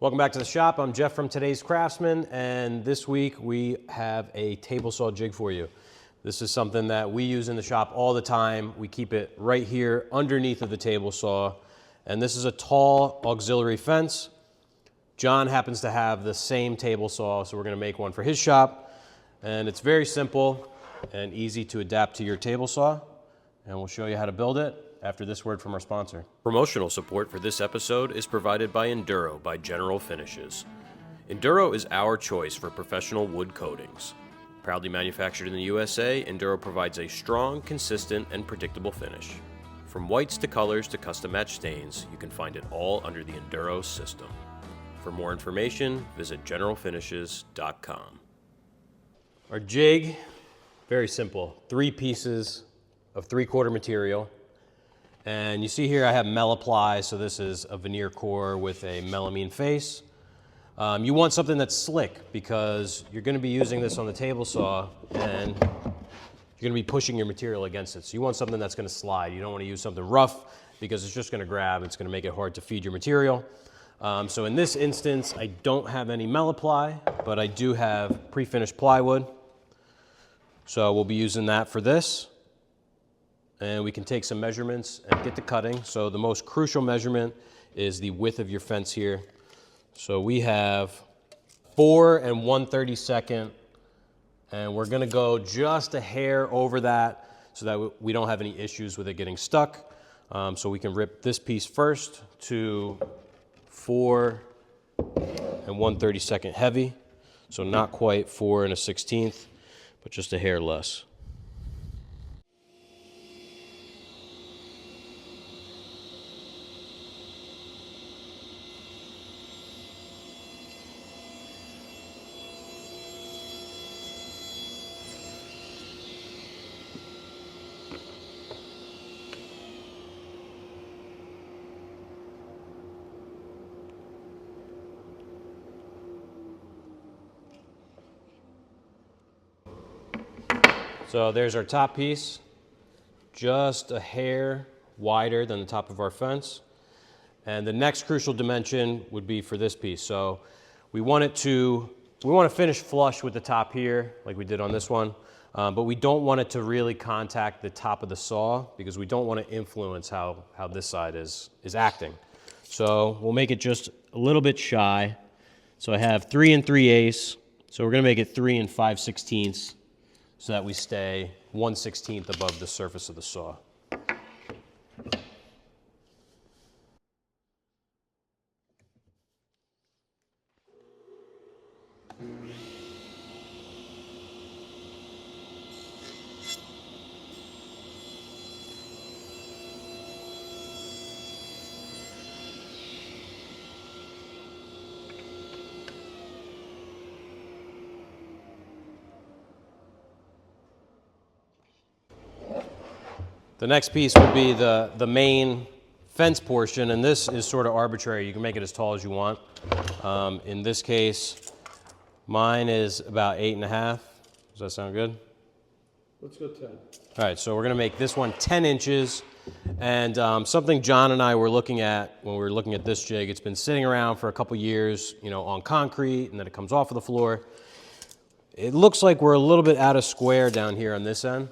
Welcome back to the shop. I'm Jeff from Today's Craftsman, and this week we have a table saw jig for you. This is something that we use in the shop all the time. We keep it right here underneath of the table saw, and this is a tall auxiliary fence. John happens to have the same table saw, so we're going to make one for his shop, and it's very simple and easy to adapt to your table saw, and we'll show you how to build it after this word from our sponsor. Promotional support for this episode is provided by Enduro by General Finishes. Enduro is our choice for professional wood coatings. Proudly manufactured in the USA, Enduro provides a strong, consistent, and predictable finish. From whites to colors to custom match stains, you can find it all under the Enduro system. For more information, visit generalfinishes.com. Our jig, very simple. 3 pieces of 3/4 material. And you see here I have Mel-Apply, so this is a veneer core with a melamine face. You want something that's slick because you're going to be using this on the table saw and you're going to be pushing your material against it. So you want something that's going to slide. You don't want to use something rough because it's just going to grab. It's going to make it hard to feed your material. So in this instance, I don't have any Mel-Apply, but I do have pre-finished plywood. So we'll be using that for this. And we can take some measurements and get to cutting. So the most crucial measurement is the width of your fence here. So we have 4 1/32, and we're gonna go just a hair over that so that we don't have any issues with it getting stuck. So we can rip this piece first to 4 1/32 heavy. So not quite 4 1/16, but just a hair less. So there's our top piece, just a hair wider than the top of our fence. And the next crucial dimension would be for this piece. So we want to finish flush with the top here, like we did on this one, but we don't want it to really contact the top of the saw because we don't want to influence how this side is acting. So we'll make it just a little bit shy. So I have 3 3/8, so we're gonna make it 3 5/16. So that we stay 1/16 above the surface of the saw. The next piece would be the main fence portion, and this is sort of arbitrary. You can make it as tall as you want. In this case, mine is about 8.5. Does that sound good? Let's go 10. All right, so we're gonna make this one 10 inches. And something John and I were looking at when we were looking at this jig, it's been sitting around for a couple years, on concrete, and then it comes off of the floor. It looks like we're a little bit out of square down here on this end.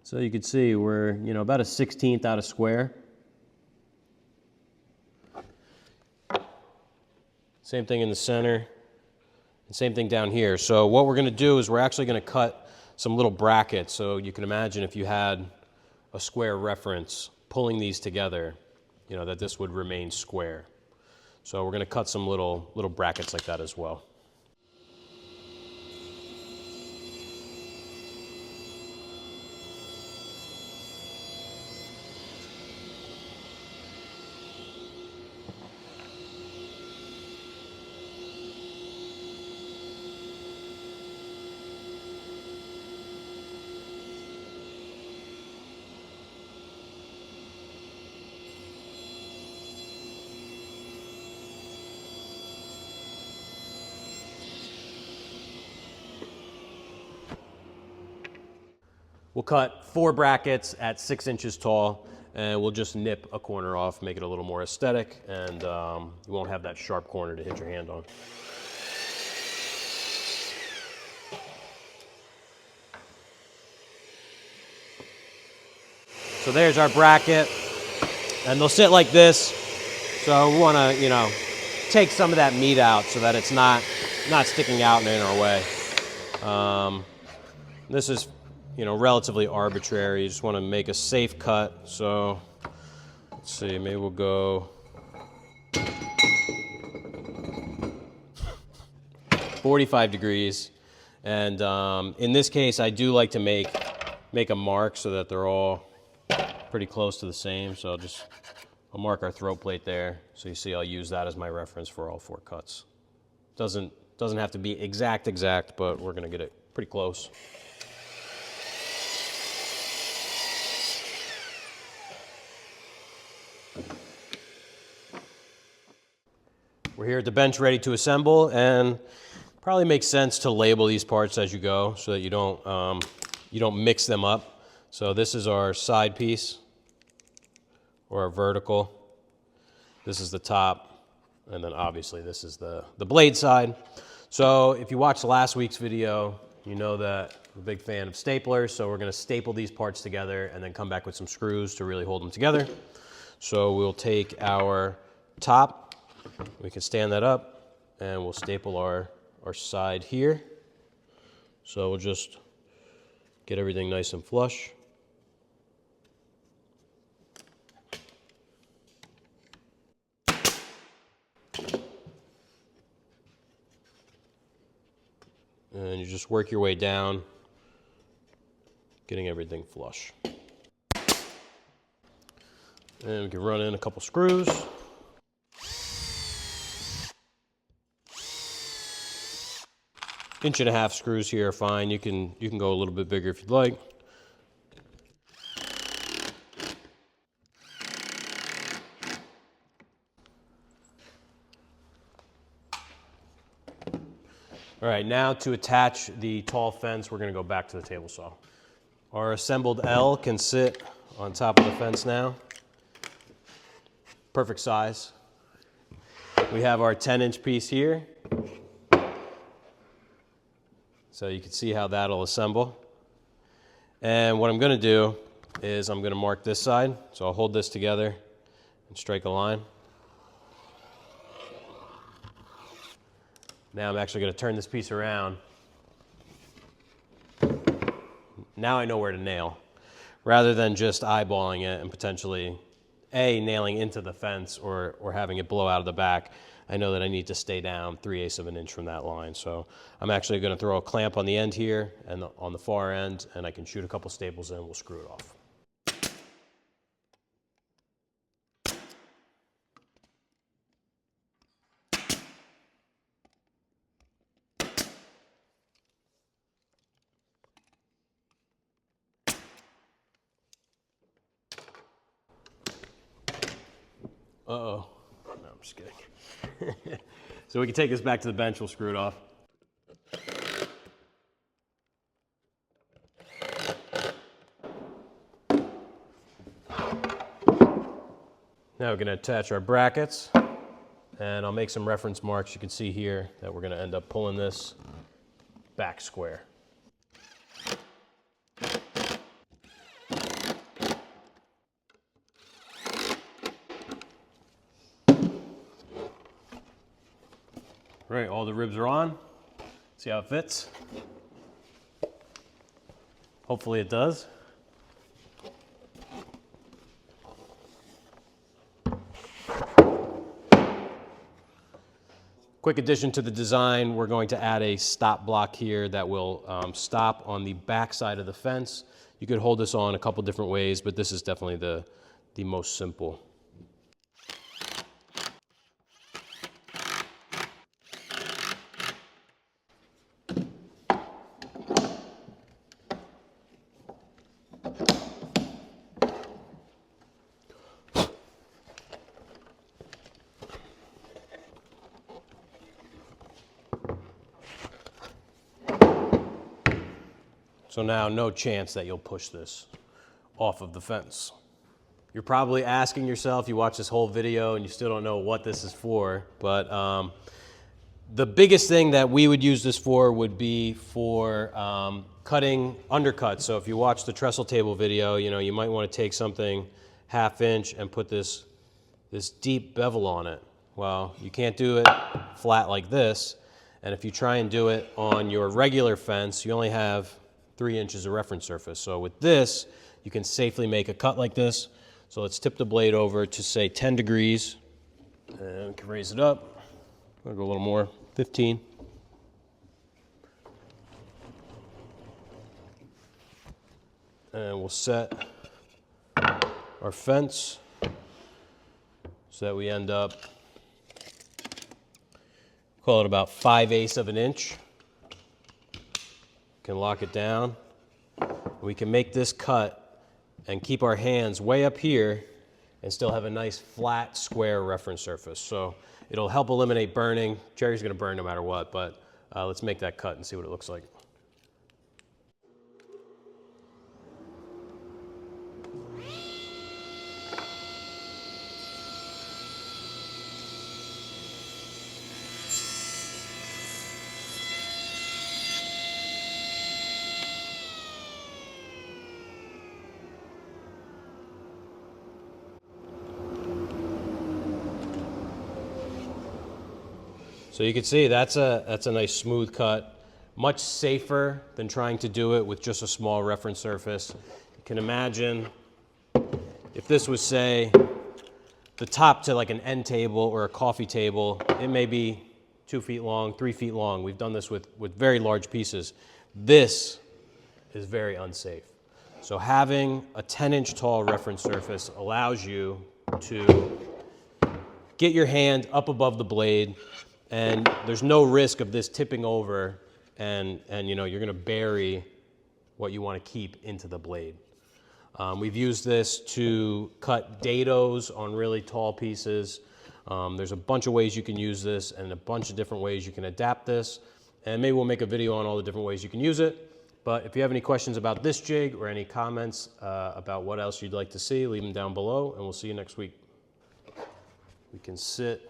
So you can see we're, about a 1/16 out of square. Same thing in the center, and same thing down here. So what we're gonna do is we're actually gonna cut some little brackets. So you can imagine if you had a square reference, pulling these together, that this would remain square. So we're gonna cut some little brackets like that as well. We'll cut 4 brackets at 6 inches tall, and we'll just nip a corner off, make it a little more aesthetic, and you won't have that sharp corner to hit your hand on. So there's our bracket, and they'll sit like this. So we want to, you know, take some of that meat out so that it's not sticking out and in our way. This is, you know, relatively arbitrary. You just want to make a safe cut. So let's see, maybe we'll go 45 degrees. And in this case, I do like to make a mark so that they're all pretty close to the same. So I'll mark our throat plate there. So you see, I'll use that as my reference for all 4 cuts. Doesn't have to be exact, but we're gonna get it pretty close. We're here at the bench ready to assemble, and probably makes sense to label these parts as you go so that you don't mix them up. So this is our side piece, or our vertical. This is the top, and then obviously this is the blade side. So if you watched last week's video, you know that I'm a big fan of staplers, so we're gonna staple these parts together and then come back with some screws to really hold them together. So we'll take our top, we can stand that up, and we'll staple our side here. So we'll just get everything nice and flush. And you just work your way down, getting everything flush. And we can run in a couple screws. Inch-and-a-half screws here are fine. You can go a little bit bigger if you'd like. All right, now to attach the tall fence, we're gonna go back to the table saw. Our assembled L can sit on top of the fence now. Perfect size. We have our 10-inch piece here. So you can see how that'll assemble. And what I'm gonna do is I'm gonna mark this side. So I'll hold this together and strike a line. Now I'm actually gonna turn this piece around. Now I know where to nail, rather than just eyeballing it and potentially nailing into the fence or having it blow out of the back. I know that I need to stay down 3/8 of an inch from that line. So I'm actually gonna throw a clamp on the end here and on the far end, and I can shoot a couple staples in, we'll screw it off. Uh-oh, no, I'm just kidding. So we can take this back to the bench, we'll screw it off. Now we're gonna attach our brackets, and I'll make some reference marks. You can see here that we're gonna end up pulling this back square. Right, all the ribs are on. See how it fits? Hopefully it does. Quick addition to the design, we're going to add a stop block here that will stop on the back side of the fence. You could hold this on a couple different ways, but this is definitely the most simple. So now no chance that you'll push this off of the fence. You're probably asking yourself, you watch this whole video and you still don't know what this is for, but the biggest thing that we would use this for would be for cutting undercuts. So if you watch the trestle table video, you might want to take something 1/2 inch and put this deep bevel on it. Well, you can't do it flat like this, and if you try and do it on your regular fence, you only have 3 inches of reference surface. So with this, you can safely make a cut like this. So let's tip the blade over to say 10 degrees, and we can raise it up. I'll go a little more, 15. And we'll set our fence so that we end up, call it about 5/8 of an inch. Can lock it down. We can make this cut and keep our hands way up here and still have a nice flat square reference surface. So it'll help eliminate burning. Cherry's gonna burn no matter what, but let's make that cut and see what it looks like. So you can see that's a nice smooth cut, much safer than trying to do it with just a small reference surface. You can imagine if this was, say, the top to like an end table or a coffee table, it may be 2 feet long, 3 feet long. We've done this with very large pieces. This is very unsafe. So having a 10-inch tall reference surface allows you to get your hand up above the blade, and there's no risk of this tipping over and you're gonna bury what you wanna keep into the blade. We've used this to cut dados on really tall pieces. There's a bunch of ways you can use this and a bunch of different ways you can adapt this. And maybe we'll make a video on all the different ways you can use it. But if you have any questions about this jig or any comments about what else you'd like to see, leave them down below and we'll see you next week. We can sit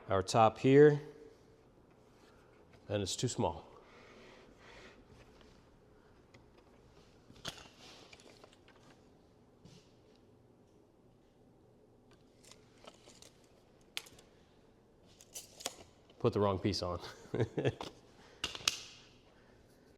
our top here, and it's too small. Put the wrong piece on.